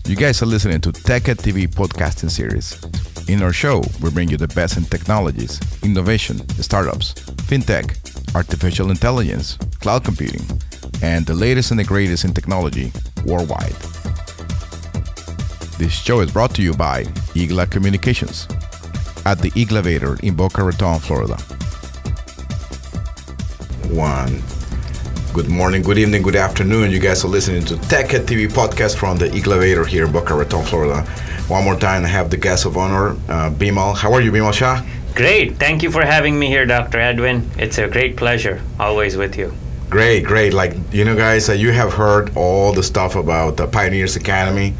You guys are listening to Tech at TV podcasting series. In our show, we bring you the best in technologies, innovation, startups, fintech, artificial intelligence, cloud computing, and the latest and the greatest in technology worldwide. This show is brought to you by Igla Communications at the Iglavator in Boca Raton, Florida. One. Good morning, good evening, good afternoon. You guys are listening to Tech at TV podcast from the Iglavator here in Boca Raton, Florida. One more time, I have the guest of honor, Bimal. How are you, Bimal Shah? Great. Thank you for having me here, Dr. Edwin. It's a great pleasure, always with you. Great. Like, you know, guys, you have heard all the stuff about the Pioneers Academy,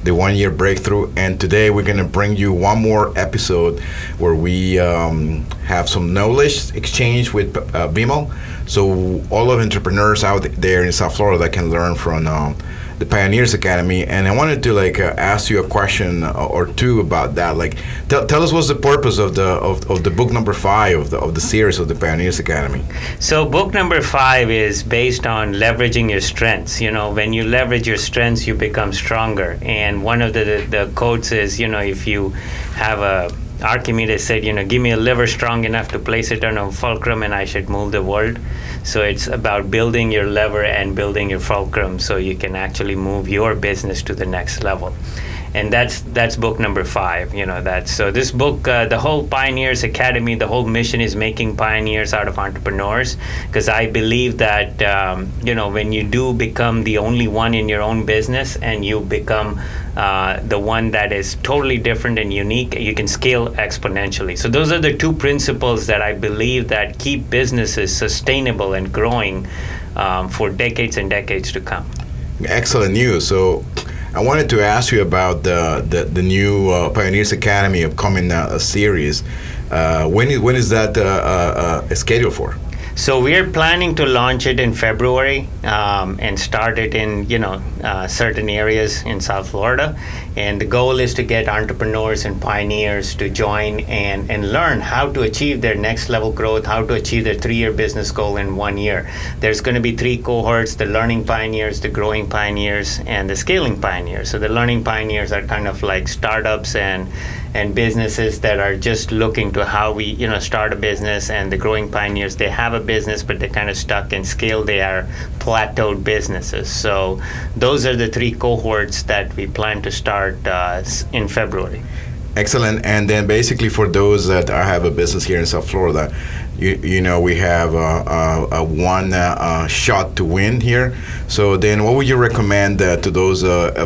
the one-year breakthrough, and today we're going to bring you one more episode where we have some knowledge exchange with Bimal. So all of entrepreneurs out there in South Florida can learn from the Pioneers Academy. And I wanted to ask you a question or two about that. Tell us what's the purpose of the book number 5 of the series of the Pioneers Academy. So book number 5 is based on leveraging your strengths. You know, when you leverage your strengths, you become stronger. And one of the quotes is, you know, if you have Archimedes said, you know, give me a liver strong enough to place it on a fulcrum and I should move the world. So it's about building your lever and building your fulcrum so you can actually move your business to the next level. And that's book number 5. You know, so this book, the whole Pioneers Academy, the whole mission is making pioneers out of entrepreneurs, because I believe that you know, when you do become the only one in your own business and you become the one that is totally different and unique, you can scale exponentially. So those are the 2 principles that I believe that keep businesses sustainable and growing for decades and decades to come. Excellent news. So I wanted to ask you about the new Pioneers Academy upcoming series. When is that scheduled for? So we're planning to launch it in February and start it in, you know, certain areas in South Florida. And the goal is to get entrepreneurs and pioneers to join and learn how to achieve their next level growth, how to achieve their 3-year business goal in 1 year. There's going to be 3 cohorts: the learning pioneers, the growing pioneers, and the scaling pioneers. So the learning pioneers are kind of like startups and businesses that are just looking to how we, you know, start a business. And the growing pioneers, they have a business, but they're kind of stuck in scale. They are plateaued businesses. So those are the 3 cohorts that we plan to start in February. Excellent. And then basically for those that have a business here in South Florida, you know, we have a one shot to win here. So then what would you recommend to those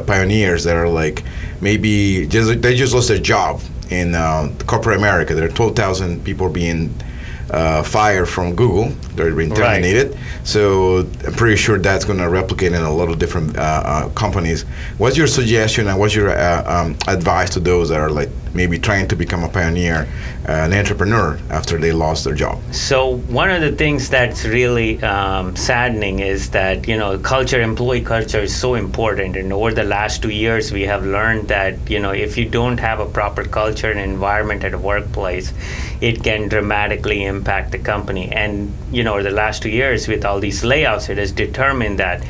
pioneers that are like maybe they just lost their job in corporate America? There are 12,000 people being fired from Google. They're being terminated. Right. So I'm pretty sure that's going to replicate in a lot of different companies. What's your suggestion and what's your advice to those that are like maybe trying to become a pioneer, an entrepreneur after they lost their job? So one of the things that's really saddening is that, you know, employee culture is so important. And over the last 2 years, we have learned that, you know, if you don't have a proper culture and environment at a workplace, it can dramatically impact the company. And, you know, over the last 2 years with all these layoffs, it has determined that,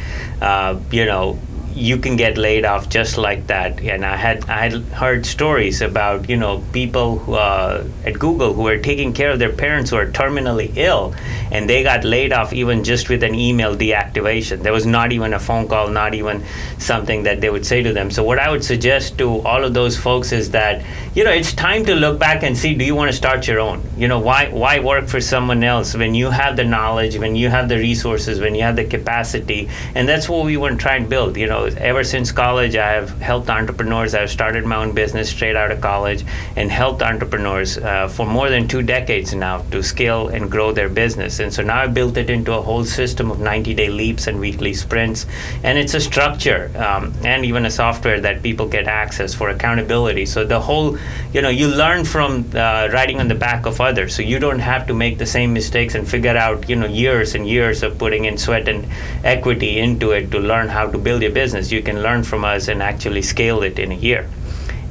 you know, you can get laid off just like that. And I had heard stories about, you know, people who, at Google who are taking care of their parents who are terminally ill, and they got laid off even just with an email deactivation. There was not even a phone call, not even something that they would say to them. So what I would suggest to all of those folks is that, you know, it's time to look back and see, do you want to start your own? You know, why work for someone else when you have the knowledge, when you have the resources, when you have the capacity? And that's what we want to try and build. You know, ever since college, I have helped entrepreneurs. I've started my own business straight out of college and helped entrepreneurs for more than 2 decades now to scale and grow their business. And so now I built it into a whole system of 90-day leaps and weekly sprints. And it's a structure and even a software that people get access for accountability. So the whole, you know, you learn from riding on the back of others. So you don't have to make the same mistakes and figure out, you know, years and years of putting in sweat and equity into it to learn how to build your business. You can learn from us and actually scale it in a year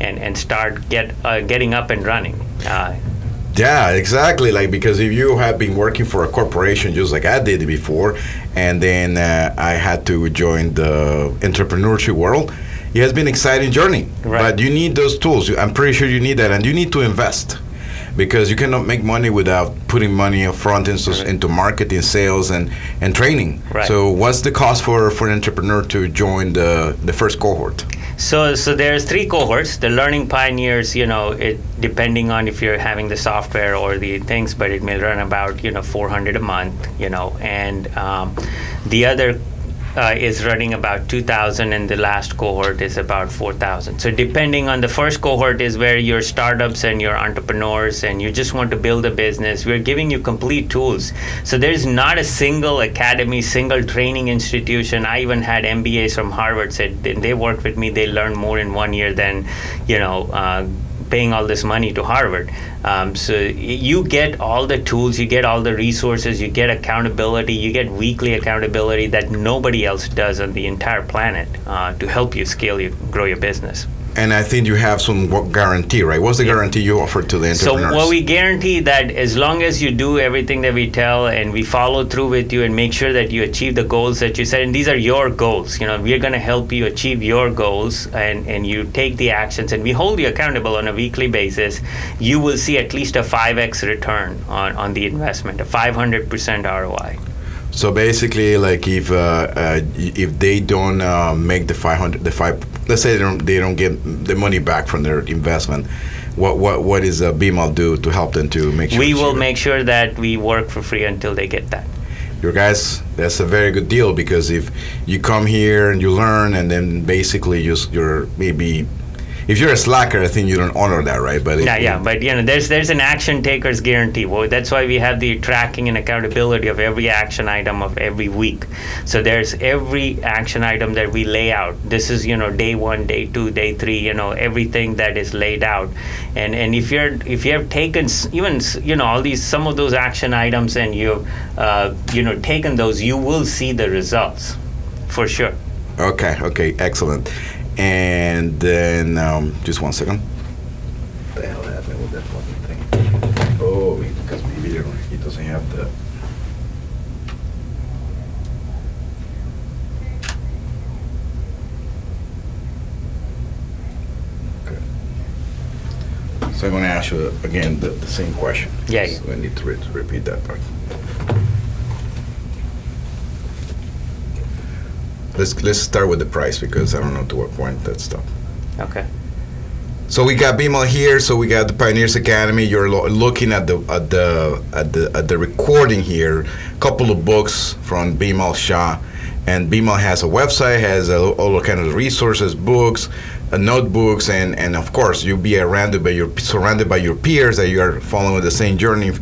and start getting up and running. Yeah, exactly. Like, because if you have been working for a corporation just like I did before, and then I had to join the entrepreneurship world, it has been an exciting journey. Right. But you need those tools. I'm pretty sure you need that, and you need to invest, because you cannot make money without putting money up front into marketing, sales, and training. Right. So what's the cost for an entrepreneur to join the first cohort? So there's 3 cohorts. The learning pioneers, it depending on if you're having the software or the things, but it may run about $400 a month, and the other is running about 2,000, and the last cohort is about 4,000. So depending on the first cohort is where your startups and your entrepreneurs and you just want to build a business, we're giving you complete tools. So there's not a single academy, single training institution. I even had MBAs from Harvard said they worked with me, they learned more in 1 year than, paying all this money to Harvard. So you get all the tools, you get all the resources, you get accountability, you get weekly accountability that nobody else does on the entire planet to help you grow your business. And I think you have some guarantee, right? What's the guarantee you offer to the entrepreneurs? So, we guarantee that as long as you do everything that we tell and we follow through with you and make sure that you achieve the goals that you set, and these are your goals, we're going to help you achieve your goals, and you take the actions, and we hold you accountable on a weekly basis, you will see at least a 5x return on the investment, a 500% ROI. So basically, like if they don't make let's say they don't get the money back from their investment, what does Bimal do to help them to make sure? We will make sure that we work for free until they get that. Your guys, that's a very good deal, because if you come here and you learn, and then basically you're maybe. If you're a slacker, I think you don't honor that, right? But but there's an action taker's guarantee. Well, that's why we have the tracking and accountability of every action item of every week. So there's every action item that we lay out. This is day 1, day 2, day 3. Everything that is laid out. And if you have taken even some of those action items and you've taken those, you will see the results for sure. Okay, excellent. And then, just 1 second. What the hell happened with that fucking thing? Oh, because maybe he doesn't have the. Okay. So I'm going to ask you again the same question. Yeah. So I need to repeat that part. Let's start with the price, because I don't know to what point that stuff. Okay. So we got Bimal here. So we got the Pioneers Academy. You're looking at the recording here. A couple of books from Bimal Shah, and Bimal has a website, has all kind of resources, books, notebooks, and of course you'll be surrounded by your peers that you are following the same journey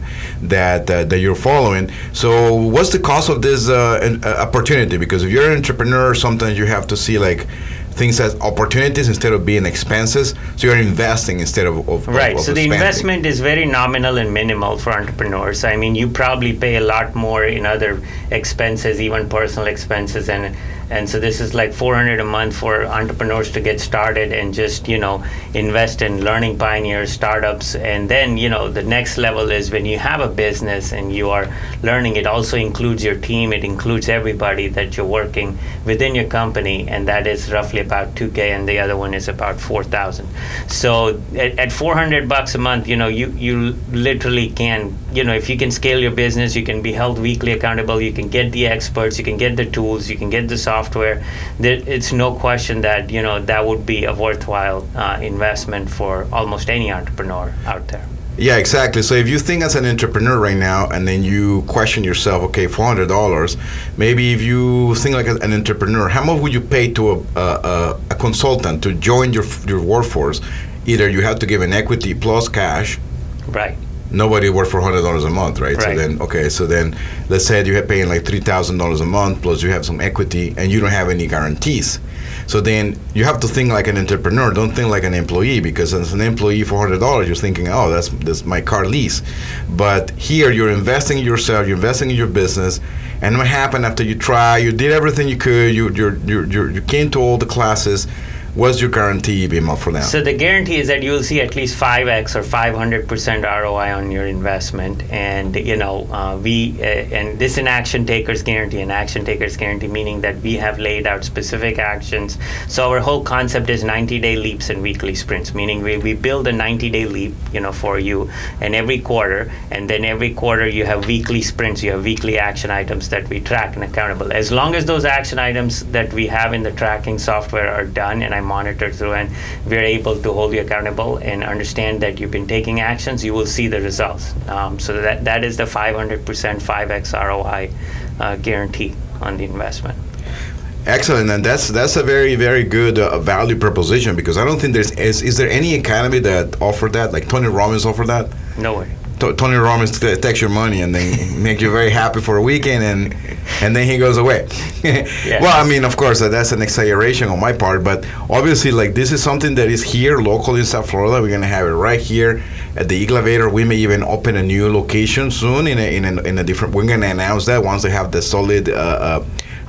that you're following. So what's the cost of this opportunity? Because if you're an entrepreneur, sometimes you have to see like things as opportunities instead of being expenses. So you're investing instead of right. So the spending. investment is very nominal and minimal for entrepreneurs. I mean, you probably pay a lot more in other expenses, even personal expenses, and so this is like $400 a month for entrepreneurs to get started and just invest in learning pioneers, startups, and then the next level is when you have a business and you are learning. It also includes your team. It includes everybody that you're working within your company, and that is roughly about $2,000, and the other one is about $4,000. So at $400 a month, you literally can, if you can scale your business, you can be held weekly accountable. You can get the experts, you can get the tools, you can get the software. It's no question that that would be a worthwhile investment for almost any entrepreneur out there. Yeah, exactly. So if you think as an entrepreneur right now, and then you question yourself, okay, $400, maybe if you think like an entrepreneur, how much would you pay to a consultant to join your workforce? Either you have to give an equity plus cash. Right. Nobody works for $100 a month, right? Right. So then let's say you're paying like $3,000 a month, plus you have some equity, and you don't have any guarantees. So then you have to think like an entrepreneur. Don't think like an employee, because as an employee, $400, you're thinking, oh, that's my car lease. But here you're investing in yourself, you're investing in your business. And what happened after you did everything you could, you came to all the classes. What's your guarantee, Bimal, for that? So the guarantee is that you will see at least 5x or 500% ROI on your investment, and and this is an action taker's guarantee. An action taker's guarantee meaning that we have laid out specific actions. So our whole concept is 90-day leaps and weekly sprints, meaning we build a 90-day leap, for you, and every quarter, and then every quarter you have weekly sprints. You have weekly action items that we track and accountable. As long as those action items that we have in the tracking software are done, and I monitor through, and we're able to hold you accountable and understand that you've been taking actions, you will see the results. So that is the 500% 5x ROI guarantee on the investment. Excellent, and that's a very, very good value proposition, because I don't think is there any academy that offer that, like Tony Robbins offer that? No way. Tony Robbins takes your money and then make you very happy for a weekend, and then he goes away. Yes. Well, I mean, of course, that's an exaggeration on my part, but obviously, like, this is something that is here locally in South Florida. We're going to have it right here at the Elevator. We may even open a new location soon in a different. We're going to announce that once they have the solid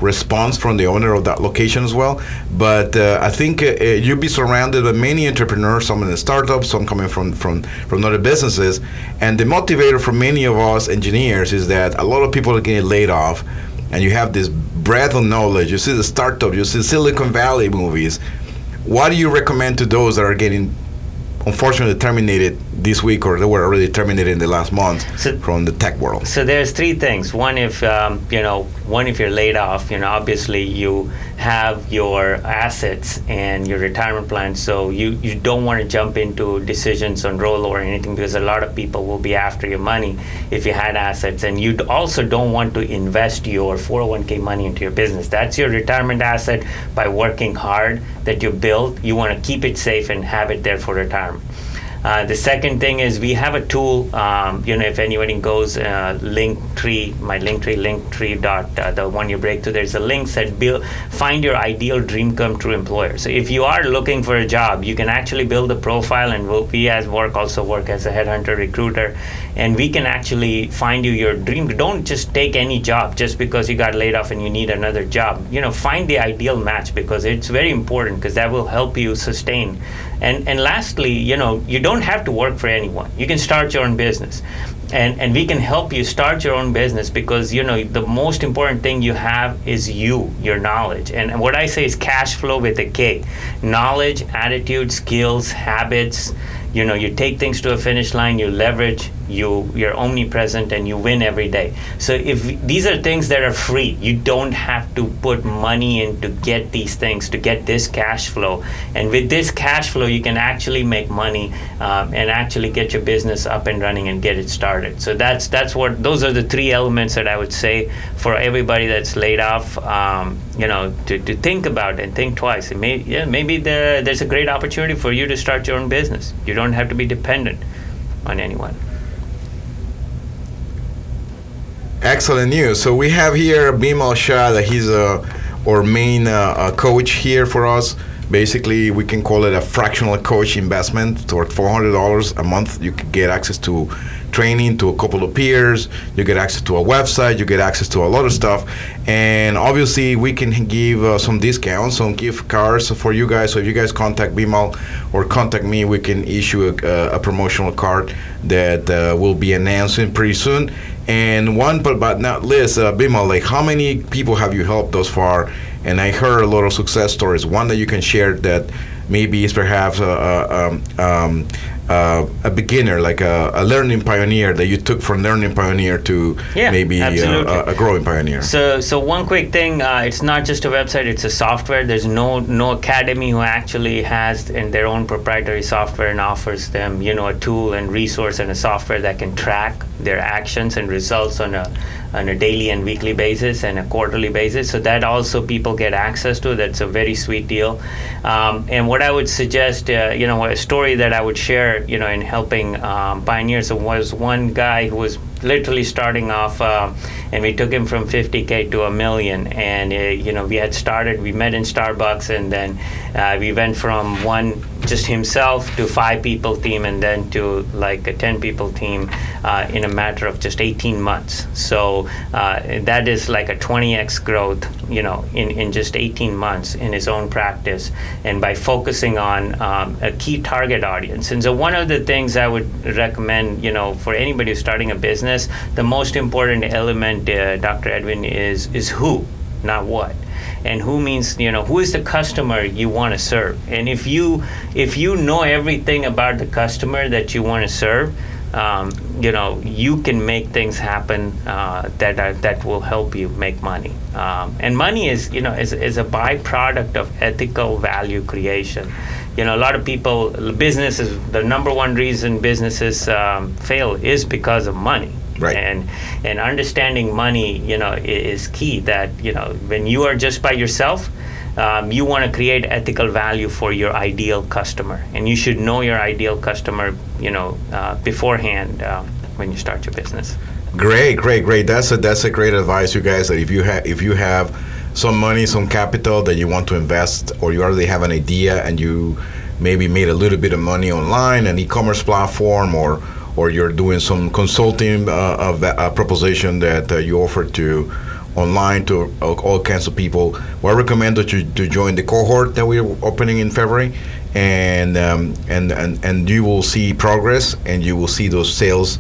response from the owner of that location as well. But I think you'll be surrounded by many entrepreneurs, some in the startups, some coming from other businesses. And the motivator for many of us engineers is that a lot of people are getting laid off, and you have this breadth of knowledge. You see the startup, you see Silicon Valley movies. What do you recommend to those that are getting unfortunately terminated this week, or they were already terminated in the last month from the tech world? So there's three things. One, if you're laid off, obviously you have your assets and your retirement plan, so you don't want to jump into decisions on rollover or anything, because a lot of people will be after your money if you had assets, and you also don't want to invest your 401k money into your business. That's your retirement asset. By working hard that you built, you want to keep it safe and have it there for retirement. The second thing is we have a tool, if anybody goes Linktree, my Linktree, the one you break through, there's a link that find your ideal dream come true employer. So if you are looking for a job, you can actually build a profile, and we as work as a headhunter recruiter, and we can actually find you your dream. Don't just take any job just because you got laid off and you need another job. Find the ideal match, because it's very important, because that will help you sustain. And lastly, you don't have to work for anyone. You can start your own business. And we can help you start your own business, because the most important thing you have is your knowledge. And what I say is cash flow with a K. Knowledge, attitude, skills, habits. You take things to a finish line, you leverage, you're omnipresent, and you win every day. So if these are things that are free, you don't have to put money in to get these things, to get this cash flow. And with this cash flow, you can actually make money and actually get your business up and running and get it started. So those are the three elements that I would say for everybody that's laid off, to think about and think twice. Maybe there's a great opportunity for you to start your own business. You don't have to be dependent on anyone. Excellent news. So we have here Bimal Shah, that he's our main coach here for us. Basically, we can call it a fractional coach investment. Toward $400 a month, you can get access to training, to a couple of peers, you get access to a website, you get access to a lot of stuff, and obviously we can give some discounts, some gift cards for you guys. So if you guys contact Bimal or contact me, we can issue a promotional card that will be announcing pretty soon. And one but not least, Bimal, like, how many people have you helped thus far? And I heard a lot of success stories. One that you can share that maybe is perhaps a beginner, like a learning pioneer, that you took from learning pioneer to maybe a growing pioneer. So one quick thing, it's not just a website, it's a software. There's no academy who actually has in their own proprietary software and offers them a tool and resource and a software that can track their actions and results on a daily and weekly basis and a quarterly basis. So that also people get access to. That's a very sweet deal. And what I would suggest, a story that I would share, in helping pioneers, was one guy who was literally starting off, and we took him from 50K to $1 million. And we had started. We met in Starbucks, and then we went from one just himself to 5 people team, and then to like a 10 people team in a matter of just 18 months. So that is like a 20x growth, in just 18 months in his own practice, and by focusing on a key target audience. And so one of the things I would recommend, for anybody who's starting a business, the most important element, Dr. Edwin, is who, not what. And who means, who is the customer you want to serve. And if you know everything about the customer that you want to serve, you can make things happen that will help you make money. And money is a byproduct of ethical value creation. A lot of people, businesses, the number one reason businesses fail is because of money. Right. And understanding money, is key. That when you are just by yourself, you want to create ethical value for your ideal customer, and you should know your ideal customer, beforehand when you start your business. Great. That's a great advice, you guys. That if you have some money, some capital that you want to invest, or you already have an idea and you maybe made a little bit of money online, an e-commerce platform, or you're doing some consulting proposition that you offer to online to all kinds of people. Well, I recommend that you to join the cohort that we're opening in February, and you will see progress, and you will see those sales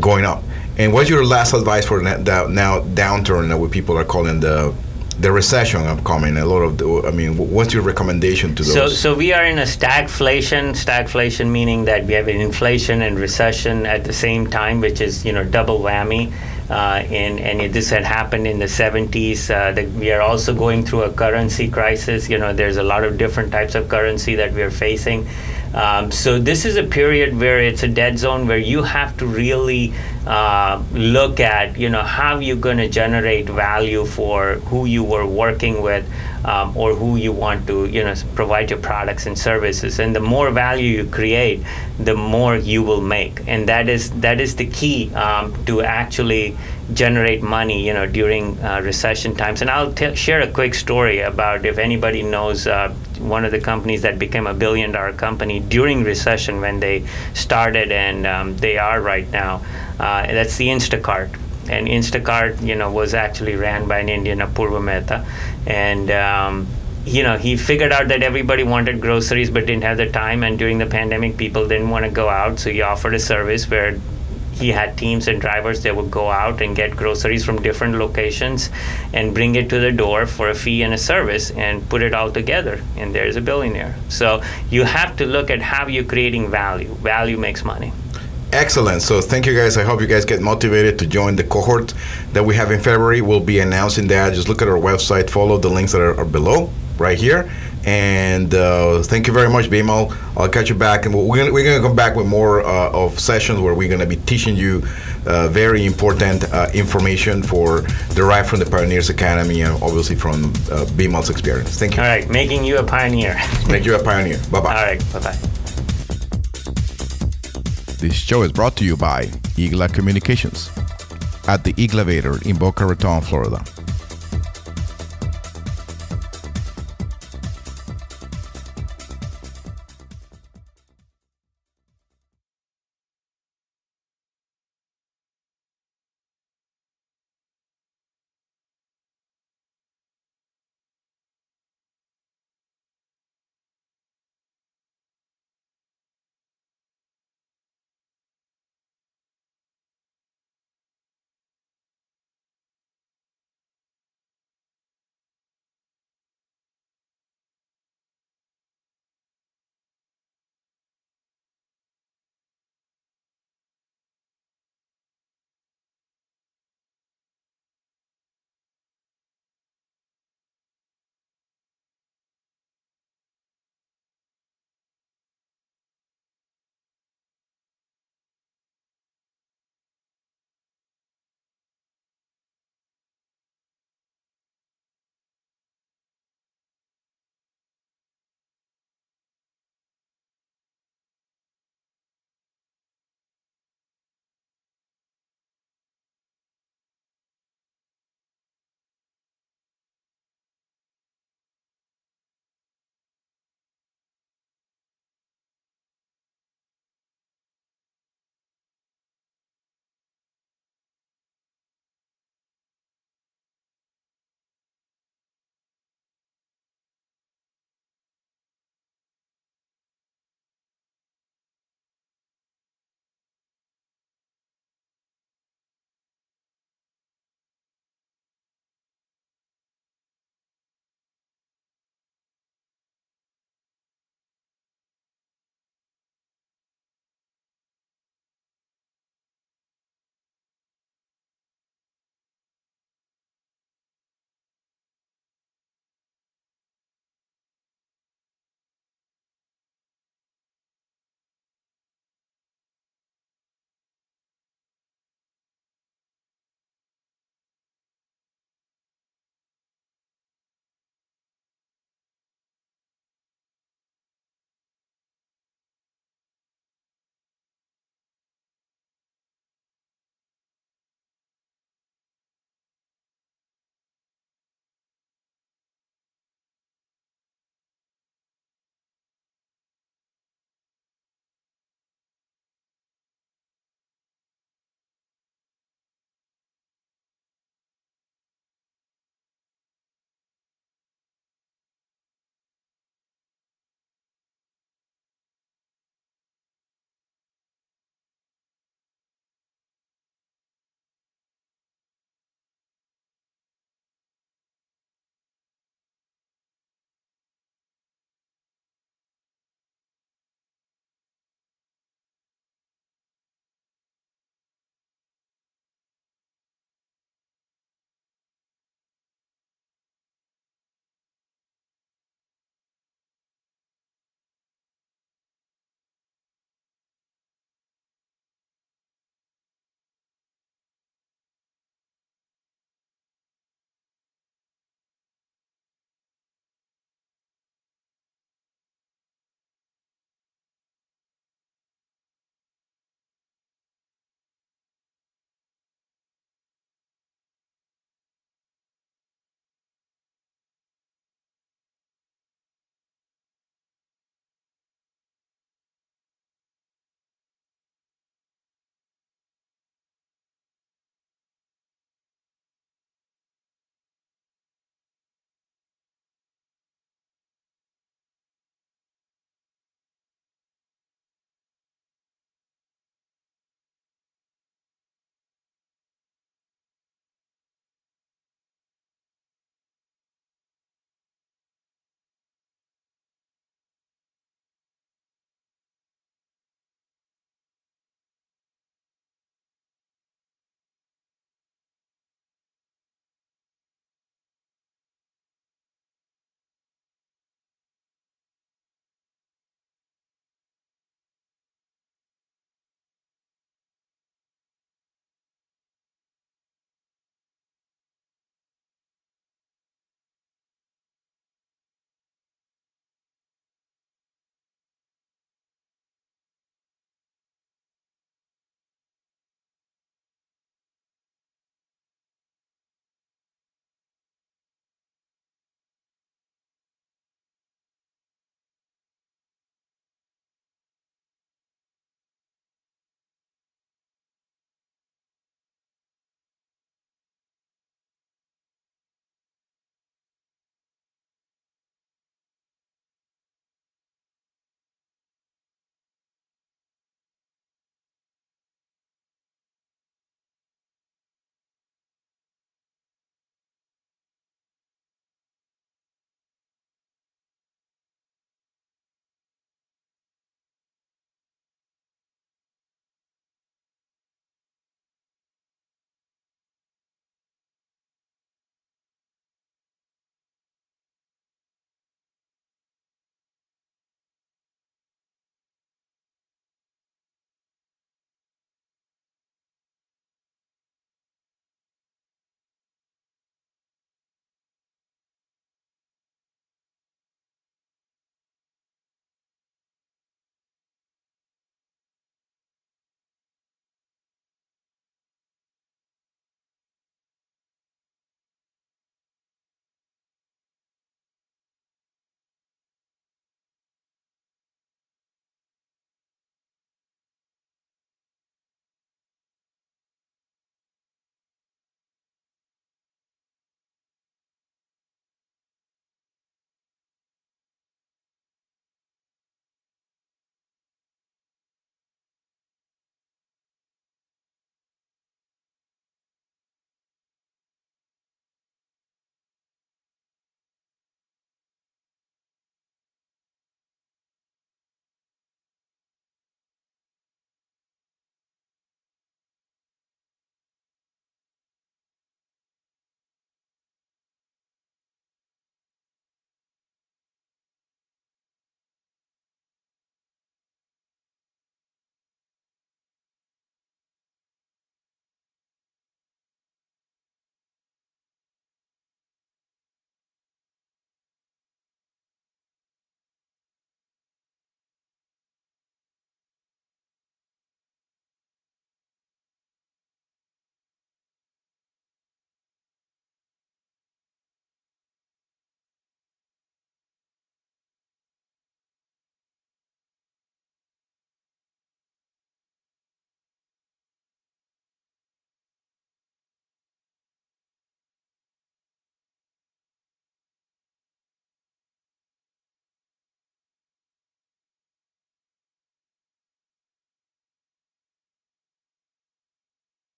going up. And what's your last advice for now downturn that what people are calling the recession upcoming? What's your recommendation to those? So we are in a stagflation meaning that we have an inflation and recession at the same time, which is double whammy. And this had happened in the 70s. We are also going through a currency crisis. There's a lot of different types of currency that we are facing. So this is a period where it's a dead zone, where you have to really look at, how you're going to generate value for who you were working with, or who you want to, provide your products and services. And the more value you create, the more you will make. And that is the key to actually generate money, during recession times. And I'll share a quick story about, if anybody knows, one of the companies that became $1 billion company during recession when they started, and they are right now. That's the Instacart. And Instacart, was actually ran by an Indian, Apurva Mehta. And he figured out that everybody wanted groceries but didn't have the time. And during the pandemic, people didn't want to go out. So he offered a service where he had teams and drivers that would go out and get groceries from different locations and bring it to the door for a fee and a service and put it all together. And there's a billionaire. So you have to look at how you're creating value. Value makes money. Excellent. So thank you guys. I hope you guys get motivated to join the cohort that we have in February. We'll be announcing that. Just look at our website, follow the links that are below right here. And thank you very much, Bimal. I'll catch you back, and we're gonna come back with more of sessions where we're gonna be teaching you very important information derived from the Pioneers Academy, and obviously from Bimal's experience. Thank you. All right, making you a pioneer. Make you a pioneer. Bye bye. All right, bye bye. This show is brought to you by Igla Communications at the Iglavator in Boca Raton, Florida.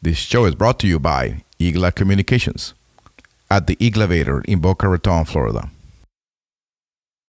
This show is brought to you by Igla Communications at the Iglavator in Boca Raton, Florida.